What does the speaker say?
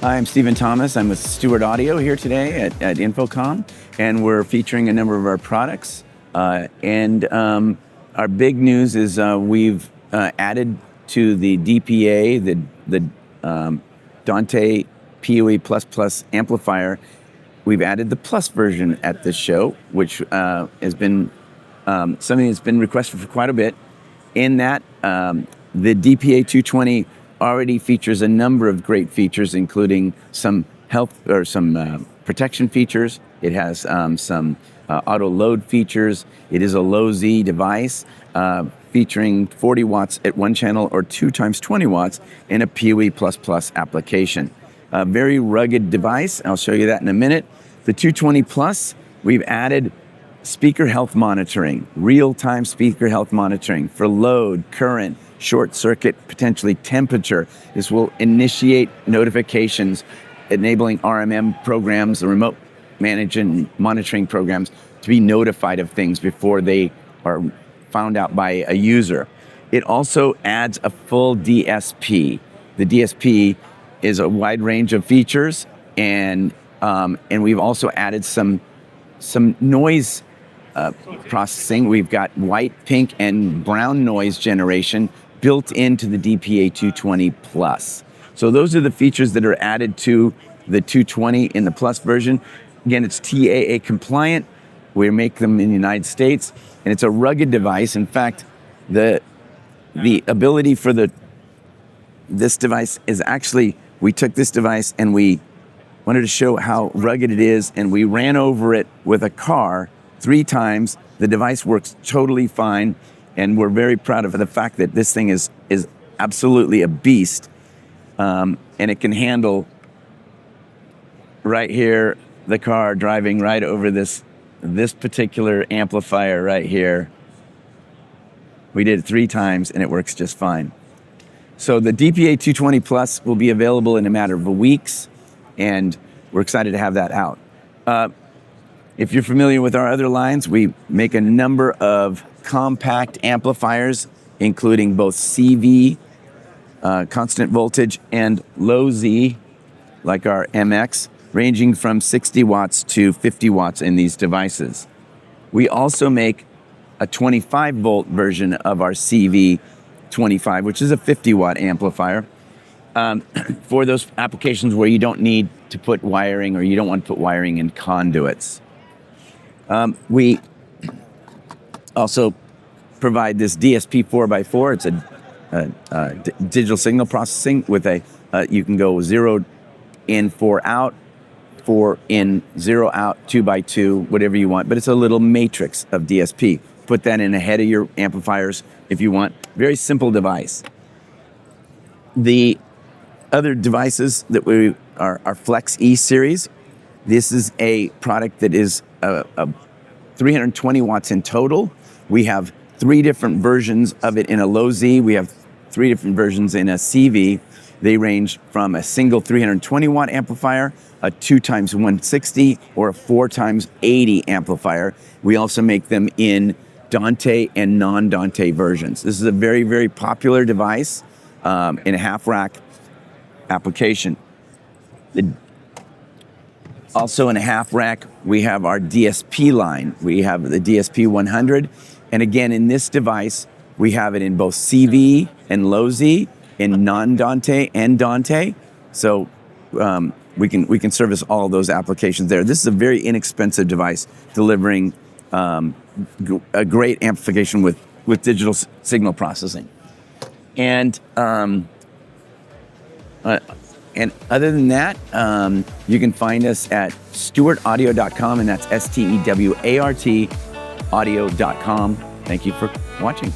Hi, I'm Stephen Thomas. I'm with Stewart Audio here today at InfoComm, and we're featuring a number of our products. Our big news is we've added to the DPA, the Dante PoE++ amplifier. We've added the Plus version at this show, which has been something that's been requested for quite a bit. In that, the DPA 220 already features a number of great features, including some protection features. It has some auto load features. It is a low Z device featuring 40 watts at one channel or 2 times 20 watts in a PoE++ application. A very rugged device. I'll show you that in a minute. The 220 Plus, we've added speaker health monitoring, real-time speaker health monitoring for load, current, short circuit, potentially temperature. This will initiate notifications, enabling RMM programs, the remote managing monitoring programs, to be notified of things before they are found out by a user. It also adds a full DSP. The DSP is a wide range of features, and we've also added some noise processing. We've got white, pink, and brown noise generation built into the DPA 220 Plus. So those are the features that are added to the 220 in the Plus version. Again, it's TAA compliant. We make them in the United States, and it's a rugged device. In fact, the ability for this device is actually, we took this device and we wanted to show how rugged it is, and we ran over it with a car 3 times. The device works totally fine, and we're very proud of the fact that this thing is absolutely a beast, and it can handle right here the car driving right over this particular amplifier right here. We did it 3 times, and it works just fine. So the DPA 220 Plus will be available in a matter of weeks, and we're excited to have that out. If you're familiar with our other lines, we make a number of compact amplifiers, including both CV, constant voltage, and low Z, like our MX, ranging from 60 watts to 50 watts in these devices. We also make a 25 volt version of our CV 25, which is a 50 watt amplifier, for those applications where you don't need to put wiring, or you don't want to put wiring in conduits. We also provide this DSP 4x4. It's a digital signal processing with you can go 0 in, 4 out, 4 in, 0 out, 2x2, whatever you want. But it's a little matrix of DSP. Put that in ahead of your amplifiers if you want. Very simple device. The other devices that we are our Flex E series. This is a product that is 320 watts in total. We have 3 different versions of it in a low Z. We have 3 different versions in a CV. They range from a single 320 watt amplifier, a 2 times 160, or a 4 times 80 amplifier. We also make them in Dante and non-Dante versions. This is a very, very popular device in a half rack application. Also in a half rack, we have our DSP line. We have the DSP 100. And again, in this device, we have it in both CV and low Z, in non-Dante and Dante. So we can service all those applications there. This is a very inexpensive device, delivering a great amplification with digital signal processing. And other than that, you can find us at stewartaudio.com, and that's STEWART audio.com. Thank you for watching.